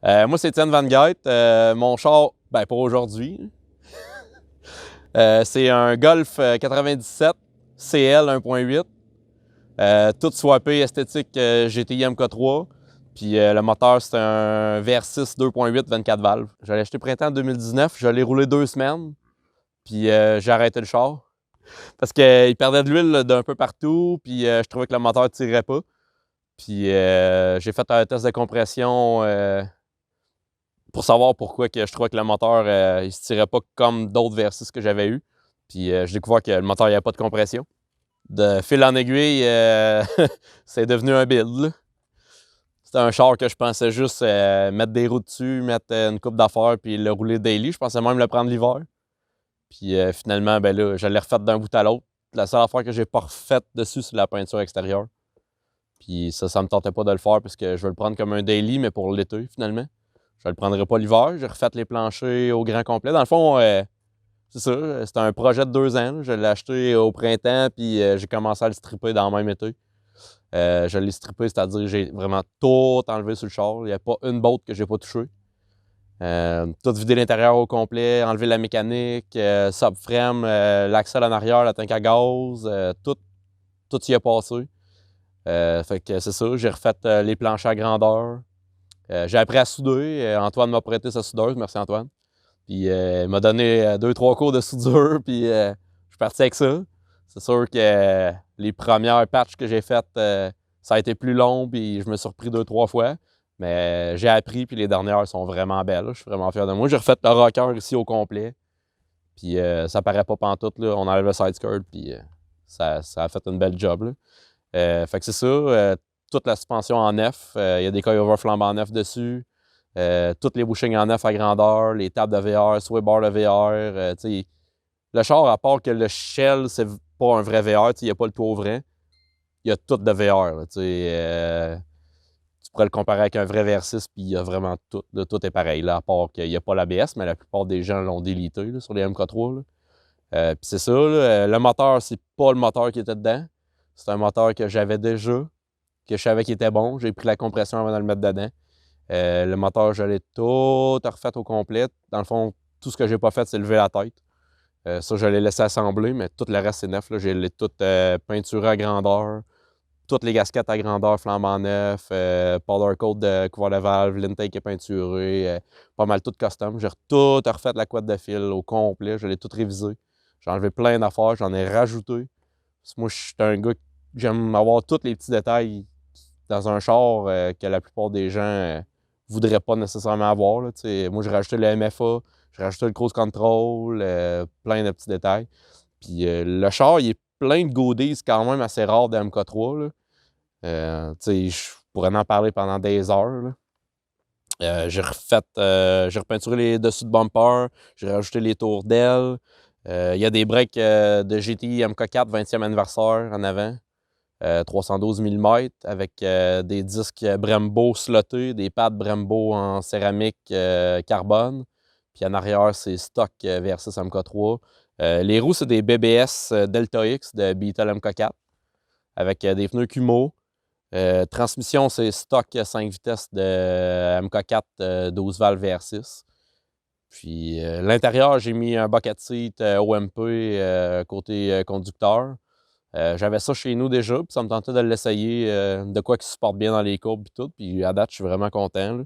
Moi, c'est Étienne Van Gait. Mon char, ben pas aujourd'hui. C'est un Golf 97 CL 1.8. Tout swappé esthétique GTI MK3. Puis le moteur, c'est un VR6 2.8 24 valves. Je l'ai acheté printemps 2019. Je l'ai roulé 2 semaines. Puis j'ai arrêté le char. Parce qu'il perdait de l'huile d'un peu partout. Puis je trouvais que le moteur ne tirait pas. Puis j'ai fait un test de compression pour savoir pourquoi que je trouvais que le moteur il se tirait pas comme d'autres V6 que j'avais eu. Puis j'ai découvert que le moteur n'avait pas de compression. De fil en aiguille, c'est devenu un build. C'était un char que je pensais juste mettre des roues dessus, mettre une coupe d'affaires puis le rouler daily. Je pensais même le prendre l'hiver. Puis finalement, ben là, je l'ai refait d'un bout à l'autre. La seule affaire que j'ai pas refaite dessus, c'est la peinture extérieure. Puis ça me tentait pas de le faire parce que je veux le prendre comme un daily, mais pour l'été finalement. Je ne le prendrai pas l'hiver. J'ai refait les planchers au grand complet. Dans le fond, c'est ça. C'était un projet de 2 ans. Là. Je l'ai acheté au printemps, puis j'ai commencé à le stripper dans le même été. Je l'ai strippé, c'est-à-dire que j'ai vraiment tout enlevé sur le char. Il n'y a pas une botte que j'ai pas touchée. Tout vidé l'intérieur au complet, enlever la mécanique, subframe, l'axle en arrière, la tank à gaz, tout y est passé. Fait que c'est ça. J'ai refait les planchers à grandeur. J'ai appris à souder. Antoine m'a prêté sa soudeuse. Merci Antoine. Puis il m'a donné 2-3 cours de soudure. Puis je suis parti avec ça. C'est sûr que les premières patchs que j'ai faites, ça a été plus long. Puis je me suis repris 2-3 fois. Mais j'ai appris. Puis les dernières sont vraiment belles. Je suis vraiment fier de moi. J'ai refait le rocker ici au complet. Puis ça paraît pas pantoute. Là. On enlève le side skirt. Puis ça a fait une belle job. Là. Fait que c'est ça. Toute la suspension en neuf. Il y a des coilovers flambant neuf dessus. Toutes les bushings en neuf à grandeur, les tables de VR, sway bar de VR. Le char, à part que le shell, c'est pas un vrai VR, il n'y a pas le toit vrai. Il y a tout de VR. Là, tu pourrais le comparer avec un vrai VR6, puis il y a vraiment tout. Là, tout est pareil, là, à part qu'il n'y a pas l'ABS, mais la plupart des gens l'ont délité là, sur les MK3. Puis c'est ça, là, le moteur, c'est pas le moteur qui était dedans. C'est un moteur que j'avais déjà, que je savais qu'il était bon. J'ai pris la compression avant de le mettre dedans. Le moteur, je l'ai tout refait au complet. Dans le fond, tout ce que j'ai pas fait, c'est lever la tête. Ça, je l'ai laissé assembler, mais tout le reste, c'est neuf. Là. Je l'ai tout peinturé à grandeur. Toutes les gasquettes à grandeur flambant neuf. Powder coat de couvert de valve. L'intake est peinturé. Pas mal tout custom. J'ai tout refait la couette de fil au complet. Je l'ai tout révisé. J'ai enlevé plein d'affaires. J'en ai rajouté. Parce que moi, je suis un gars qui j'aime avoir tous les petits détails dans un char que la plupart des gens voudraient pas nécessairement avoir. Là, moi, j'ai rajouté le MFA, j'ai rajouté le cruise control, plein de petits détails. Puis le char, il est plein de goodies quand même assez rares de MK3. Là. Je pourrais en parler pendant des heures. Là. J'ai repeinturé les dessus de bumper, j'ai rajouté les tours d'ailes. Il y a des breaks de GTI MK4 20e anniversaire en avant. 312 mm avec des disques Brembo slottés, des pads Brembo en céramique carbone. Puis en arrière, c'est stock V6 MK3. Les roues, c'est des BBS Delta X de Beetle MK4 avec des pneus Kumo. Transmission, c'est stock 5 vitesses de MK4 12 valves VR6. Puis l'intérieur, j'ai mis un bucket seat OMP côté conducteur. J'avais ça chez nous déjà, puis ça me tentait de l'essayer, de quoi qui se supporte bien dans les courbes et tout. Puis à date, je suis vraiment content. Là.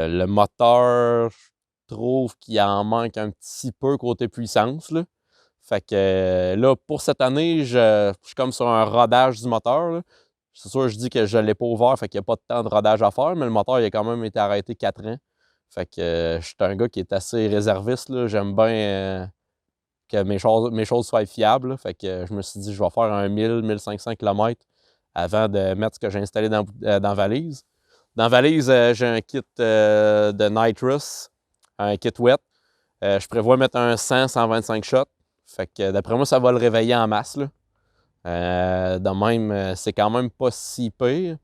Le moteur, je trouve qu'il en manque un petit peu côté puissance. Là. Fait que là, pour cette année, je suis comme sur un rodage du moteur. Là. C'est sûr, je dis que je ne l'ai pas ouvert, fait qu'il n'y a pas de temps de rodage à faire, mais le moteur, il a quand même été arrêté 4 ans. Fait que je suis un gars qui est assez réserviste. J'aime bien que mes choses soient fiables. Là. Fait que je me suis dit, je vais faire un 1000-1500 km avant de mettre ce que j'ai installé dans la valise. Dans la valise, j'ai un kit de nitrous, un kit wet. Je prévois mettre un 100-125 shots. Fait que d'après moi, ça va le réveiller en masse. Là. De même, c'est quand même pas si pire.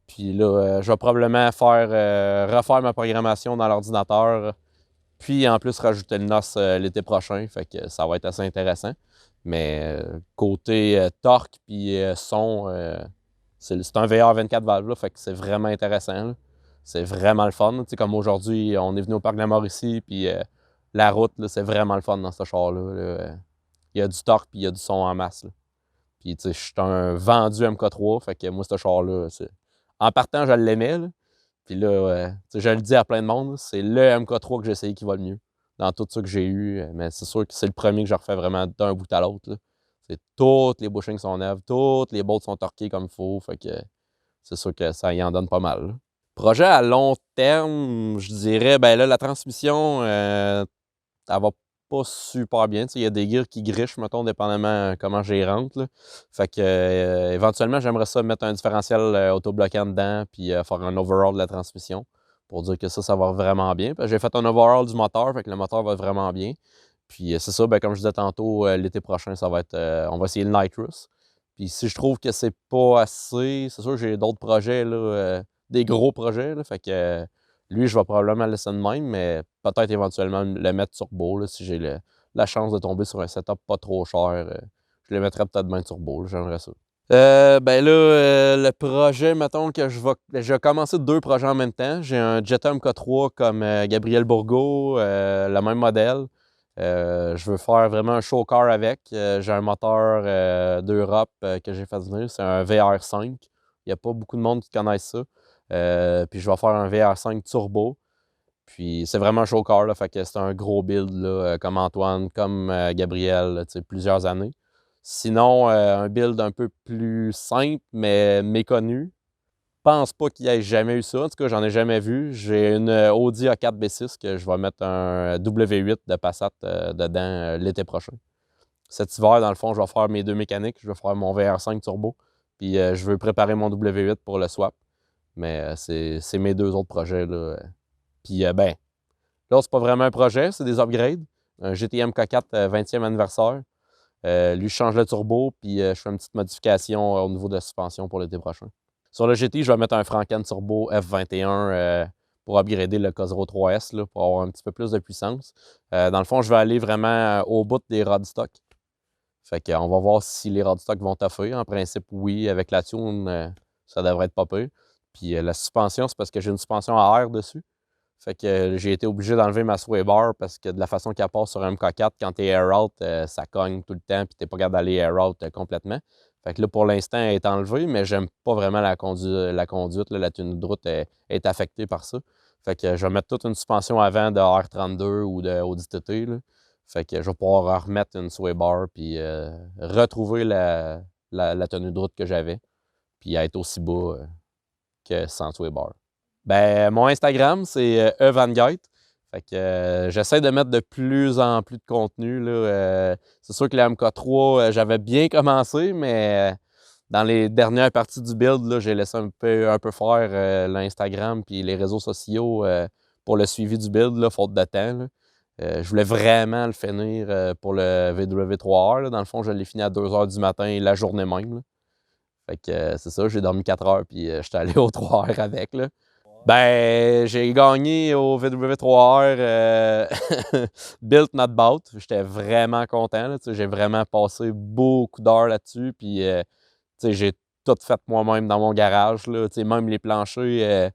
Puis là, je vais probablement refaire ma programmation dans l'ordinateur. Puis en plus, rajouter le NOS l'été prochain. Fait que ça va être assez intéressant. Mais côté torque puis son, c'est un VR 24 valves, là, fait que c'est vraiment intéressant. Là. c'est vraiment le fun. Tu sais, comme aujourd'hui, on est venu au parc de la Mauricie, puis la route, c'est vraiment le fun dans ce char-là. Là. Il y a du torque, puis il y a du son en masse. Là. Puis, tu sais, je suis un vendu MK3, fait que moi, ce char-là, en partant, je l'aimais. Là. Puis là, je le dis à plein de monde, c'est le MK3 que j'ai essayé qui va le mieux dans tout ça que j'ai eu. Mais c'est sûr que c'est le premier que je refais vraiment d'un bout à l'autre. C'est toutes les bushings sont neuves, toutes les bolts sont torqués comme il faut. Fait que c'est sûr que ça y en donne pas mal. Là. Projet à long terme, je dirais, ben là, la transmission, elle va pas super bien. Il y a des gears qui grichent, mettons, dépendamment comment j'y rentre. Là. Fait que éventuellement, j'aimerais ça mettre un différentiel autobloquant dedans puis faire un overhaul de la transmission pour dire que ça va vraiment bien. J'ai fait un overhaul du moteur, fait que le moteur va vraiment bien. Puis c'est ça, ben, comme je disais tantôt, l'été prochain, ça va être. On va essayer le Nitrous. Puis si je trouve que c'est pas assez, c'est sûr que j'ai d'autres projets, là, des gros projets. Là, fait que lui, je vais probablement le laisser de même, mais peut-être éventuellement le mettre turbo là, si j'ai la chance de tomber sur un setup pas trop cher. Je le mettrais peut-être bien turbo, j'aimerais ça. Ben là, le projet, mettons que je vais commencer 2 projets en même temps. J'ai un Jetta MK3 comme Gabriel Bourgault, le même modèle. Je veux faire vraiment un show car avec. J'ai un moteur d'Europe que j'ai fait venir. C'est un VR5. Il n'y a pas beaucoup de monde qui connaissent ça. Puis je vais faire un VR5 turbo. Puis c'est vraiment un show car, là, fait que c'est un gros build là, comme Antoine, comme Gabriel, là, plusieurs années. Sinon, un build un peu plus simple, mais méconnu. Je pense pas qu'il y ait jamais eu ça. En tout cas, j'en ai jamais vu. J'ai une Audi A4 B6 que je vais mettre un W8 de Passat dedans l'été prochain. Cet hiver, dans le fond, je vais faire mes 2 mécaniques. Je vais faire mon VR5 turbo. Puis je veux préparer mon W8 pour le swap. Mais c'est mes 2 autres projets. Là. Puis ben, là, c'est pas vraiment un projet, c'est des upgrades. Un GTM K4 20e anniversaire. Lui, je change le turbo, puis je fais une petite modification au niveau de la suspension pour l'été prochain. Sur le GT, je vais mettre un Franken Turbo F21 pour upgrader le K03S là, pour avoir un petit peu plus de puissance. Dans le fond, je vais aller vraiment au bout des rods stock. Fait qu'on va voir si les rods stock vont toffer. En principe, oui. Avec la tune, ça devrait être pas peu. Puis la suspension, c'est parce que j'ai une suspension à air dessus. Fait que j'ai été obligé d'enlever ma sway bar parce que de la façon qu'elle passe sur un MK4, quand t'es air out, ça cogne tout le temps puis t'es pas capable d'aller air out complètement. Fait que là, pour l'instant, elle est enlevée, mais j'aime pas vraiment la conduite. Là, la tenue de route est affectée par ça. Fait que je vais mettre toute une suspension avant de R32 ou de Audi TT. Là. Fait que je vais pouvoir remettre une sway bar puis retrouver la tenue de route que j'avais. Puis être aussi bas que sans sway bar. Ben, mon Instagram, c'est eVanGate. Fait que j'essaie de mettre de plus en plus de contenu. Là. C'est sûr que la MK3, j'avais bien commencé, mais dans les dernières parties du build, là, j'ai laissé un peu faire l'Instagram puis les réseaux sociaux pour le suivi du build, là, faute de temps. Là. Je voulais vraiment le finir pour le VW3R. Là. Dans le fond, je l'ai fini à 2 h du matin la journée même. Là. Fait que c'est ça, j'ai dormi 4 heures puis j'étais allé au 3R avec. Là. Ben, j'ai gagné au VW3R Built Not Bought. J'étais vraiment content. Là, j'ai vraiment passé beaucoup d'heures là-dessus. Puis, j'ai tout fait moi-même dans mon garage. Là, même les planchers,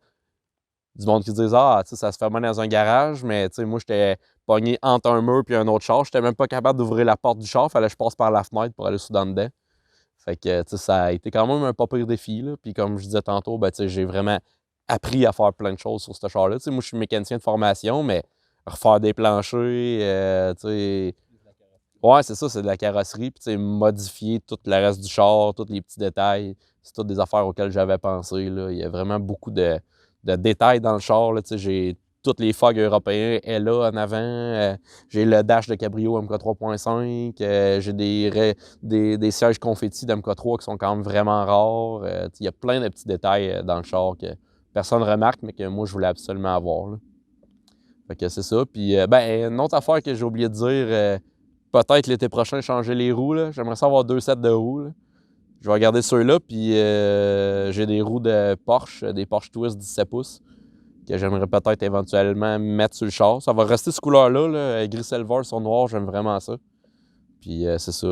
du monde qui disent ah, ça se fait mal dans un garage. Mais moi, j'étais pogné entre un mur et un autre char. J'étais même pas capable d'ouvrir la porte du char. Fallait que je passe par la fenêtre pour aller soudain dedans. Fait que ça a été quand même un pas pire défi. Là. Puis, comme je disais tantôt, ben, j'ai vraiment appris à faire plein de choses sur ce char-là. Moi, je suis mécanicien de formation, mais refaire des planchers, ouais, c'est ça, c'est de la carrosserie. Puis, modifier tout le reste du char, tous les petits détails, c'est toutes des affaires auxquelles j'avais pensé. Là. Il y a vraiment beaucoup de détails dans le char. Là. J'ai tous les fogs européens est là en avant. J'ai le dash de cabrio MK3.5. J'ai des sièges confettis de MK3 qui sont quand même vraiment rares. Il y a plein de petits détails dans le char que personne ne remarque, mais que moi, je voulais absolument avoir. Là. Fait que c'est ça. Puis, ben, une autre affaire que j'ai oublié de dire, peut-être l'été prochain, changer les roues. J'aimerais ça avoir 2 sets de roues. Là. Je vais regarder ceux-là. Puis, j'ai des roues de Porsche, des Porsche Twist 17 pouces, que j'aimerais peut-être éventuellement mettre sur le char. Ça va rester cette couleur-là, là, gris silver sur noir, j'aime vraiment ça. Puis, c'est ça.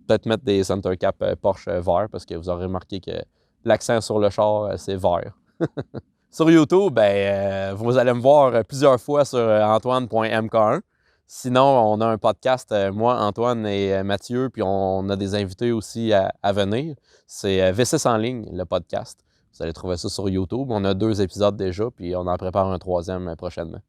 Peut-être mettre des center cap Porsche vert, parce que vous aurez remarqué que l'accent sur le char, c'est vert. Sur YouTube, vous allez me voir plusieurs fois sur antoine.mk1. Sinon, on a un podcast, moi, Antoine et Mathieu, puis on a des invités aussi à venir. C'est V6 en ligne, le podcast. Vous allez trouver ça sur YouTube. On a 2 épisodes déjà, puis on en prépare un 3e prochainement.